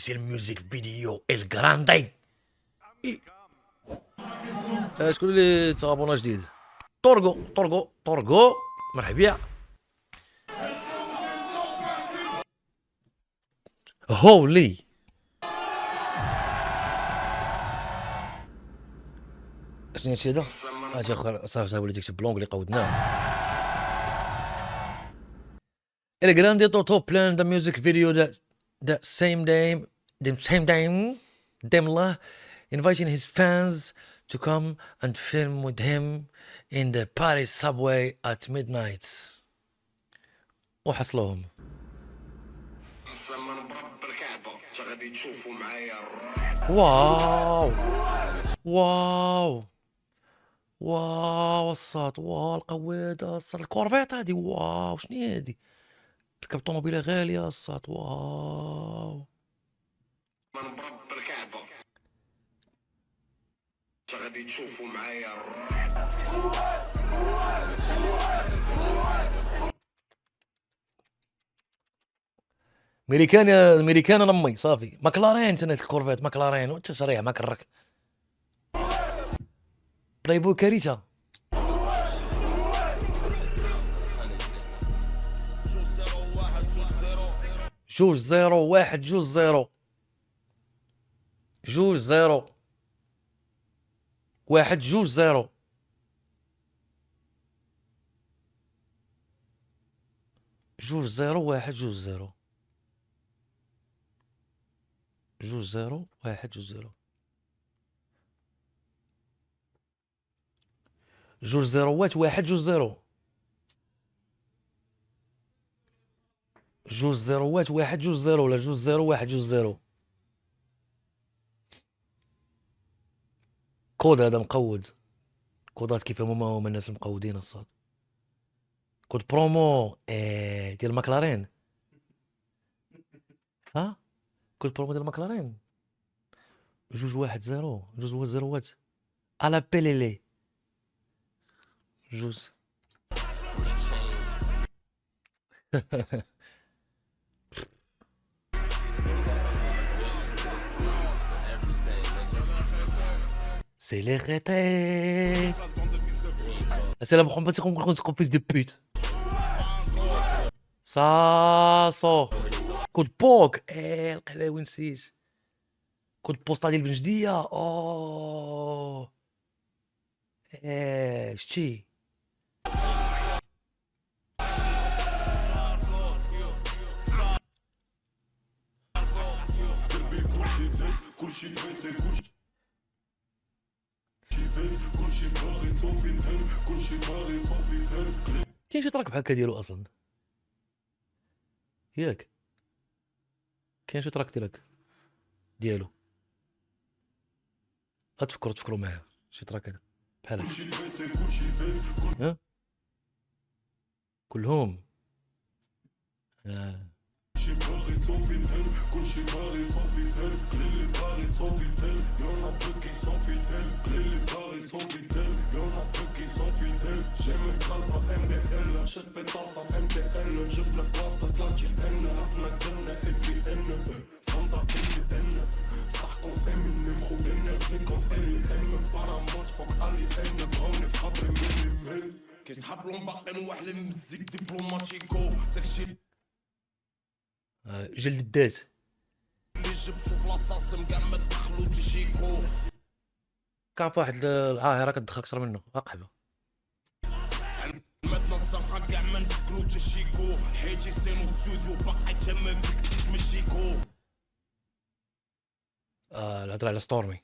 difícil music video El Grande. شكون اللي تابونا جديد؟ طرقو مرحبا. هولي شنو هادشي هذا؟ اجي اخر صافي وليت يكتب بلونغلي قودناه. El Grande Toto planned the music video that same day, Demla inviting his fans to come and film with him in the Paris subway at midnight. وحصلوهم. واو واو واو الصاط، واو القوادة الصاط، الكورفيت هادي، واو شنو هادي؟ ركب طوموبيله غالية الصاط، واو. من برب الكعبة غادي تشوفوا معايا. ميريكان يا الميريكان لمي صافي. ماكلارين تنات الكورفيت ماكلارين وانت شريع ما كرك. بلاي بوي كارثة. جوج زيرو واحد جوج زيرو جوج زيرو واحد جوج زيرو جوج زيرو واحد جوج زيرو جوج زيرو واحد جوج زيرو جوج زيروات واحد جوج زيرو جوج زيروات واحد جوج زيرو ولا جوج زيرو واحد جوج زيرو. كود هذا مقود، كودات كيف هما الناس المقودين الصاد. كود برومو ديال ماكلارين. ها كود برومو ديال ماكلارين. جوج واحد زيرو جوج زيروات على بيليلي جوج. C'est les rétés. C'est la première fois qu'on fils de pute. Ça sort. كود بوك القلاوي نسيت. كود بوسطا ديال بنجدية. اوه شتي كاين شي تراك بحال هكا ديالو اصلا ياك؟ كاين شي تراك ديالو تفكروا معاه شي تراك هذا بحال هكا. ها كلهم كيسحب لهم باقي نوحل مزيك دبلوماتيكو داكشي جلد الدات اللي جبتو في لاصاصم كاع ما دخلو تيشيكو. كاع واحد العاهره كتدخل اكثر منه اقحبه. متنا الصفقه كاع ما نسكلو تيشيكو حيتي سينو ستوديو باقي تما فيكسيت مشيكو. الهضره على ستورمي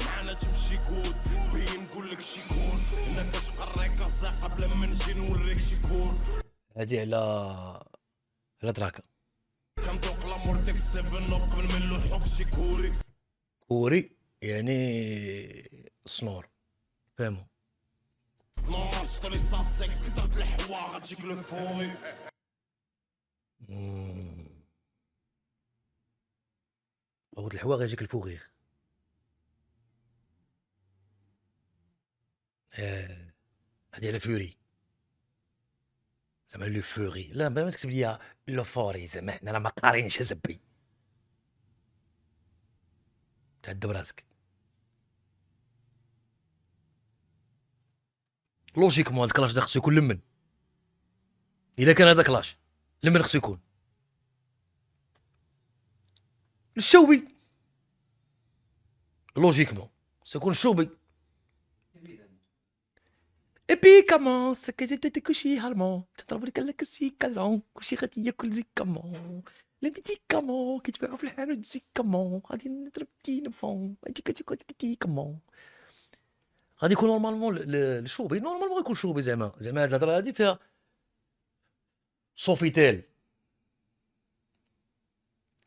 معنا تمشي كود بين نقول لك شي كون هنا كتقريك قبل ما نجي نوريك شي كون. هادي على دراكا كنذوق لامورتي في 7 قبل ما نلوحو في شي كوري يعني سنور فهمو. نورمال شطري صاصيك درت الحوا غتجيك لو فوري. عود الحوا غيجيك الفوغيغ. هادي على فوري زعما لو فوري. لا ما تكتب ليا لو فوري زعما حنا راه ما قاريينش زبي. تعذب راسك. لوجيكمون هاد الكلاش دا خصو يكون لمن. الا كان هذا كلاش لمن خصو يكون الشوبي. لوجيكمون سيكون الشوبي. Et puis commence que j'étais couché allemand, تضرب لك السيكالون كلشي غادي ياكل زيكامون لي ميديكامون كيتباعو في الحانوت زيكامون غادي نضرب تينفون غادي كتاكل تيكامون. غادي يكون نورمالمون الشوبي نورمالمون غيكون شوبي زعما هاد الهضره هادي فيها صوفيتيل.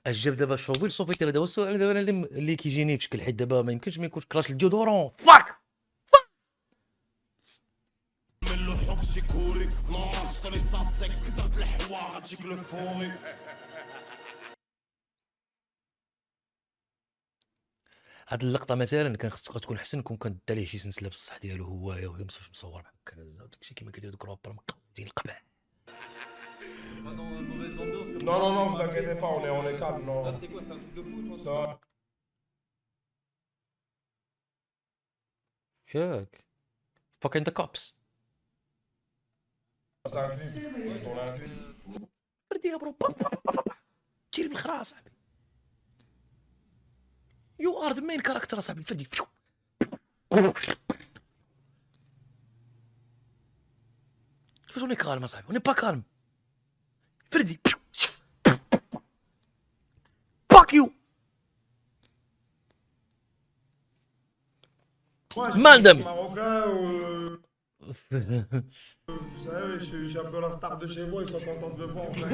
اش جاب دابا الشوبي الصوفيتيل؟ هذا هو السؤال دابا اللي كيجيني في شكل، حيت دابا ما يمكنش ما يكونش كلاش الديودورون. فاك هاد اللقطه مثلا كان خصك تكون احسن كون كان دا ليه شي سلسله بصح ديالو هوايا وهي مصور بحال هكا داكشي كيما كيدير دوك الرابر مقودين القبع. Non, non, non, vous inquiétez pas, on est calme, non. C'était quoi? C'était un truc de fou, toi? Ça, ياك fucking the cops. c'est un clip. J'ai tourné un clip. فردي يا برو تيري بالخرا صاحبي. يو ار ذا مين كاركتر صاحبي. فردي كيفاش اوني كالم صاحبي؟ اوني با كالم. فردي باك يو Moi, je Madame. suis marocain, vous savez, je suis un peu la star de chez moi, ils sont contents de me voir. En fait.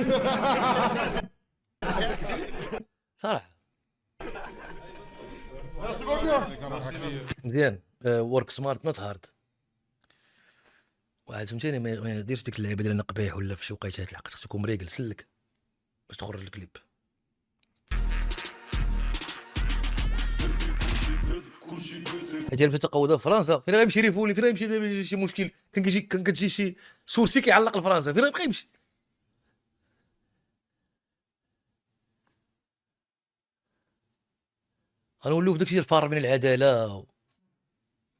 صراحه Merci beaucoup. مزيان. ورك سمارت نوت هارد. واحد فهمتيني ما يديرش ديك اللعيبه ديال القبيح ولا في شي وقيتات العقد، خصك تكون مريقل سلك باش تخرج الكليب. حيت فاش تقودها في فرنسا فين غيمشي ريفولي؟ فين غيمشي شي مشكل؟ كان كتجي شي سورسي كيعلق لفرنسا، فين غيبقى يمشي؟ غنوليو في داكشي ديال الفار من العداله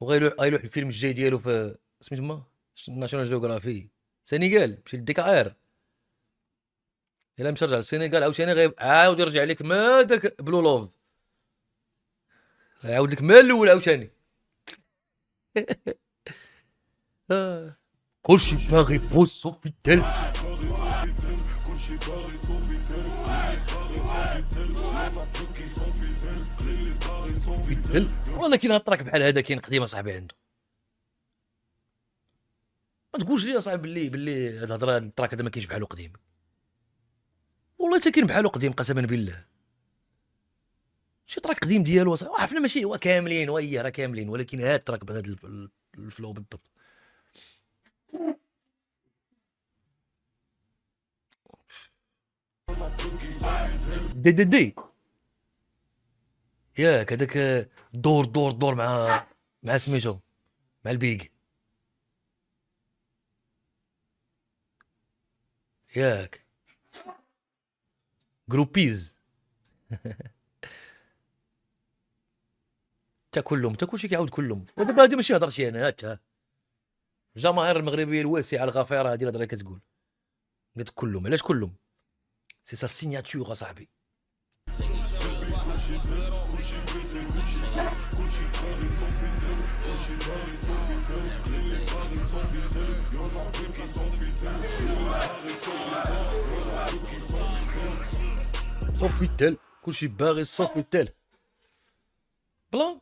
وغيلوح الفيلم الجاي ديالو في سميتو ما ناشونال جيوغرافي سينيغال، مشي للديكاير. الا مشى رجع للسينيغال عاوتاني عاود يرجع لك ما داك بلو لوف، يعاود لك ما الاول عاوتاني. كلشي باغي بوسو في الدل. والله كاين هاد التراك بحال هذا كاين قديم اصاحبي عنده. ما تقولش لي اصاحبي باللي هاد الهضره هاد التراك هذا ما كاينش بحالو قديم. والله حتى كاين بحالو قديم قسما بالله. شي تراك قديم ديالو عرفنا ماشي هو كاملين وهي راه كاملين، ولكن هاد التراك بهذا الفلو بالضبط. دي ياك هذاك دور مع سميتو مع البيج ياك جروبيز. تا كلهم تا كلشي كيعاود كلهم. ودابا هادي ماشي هضرتي انا، تا الجماهير المغربيه الواسعه الغفيره هادي الهضره اللي كتقول قالت كلهم. علاش كلهم؟ سي سا سيناتور اصاحبي. صوفيتال كلشي باغي صوفيتال بلان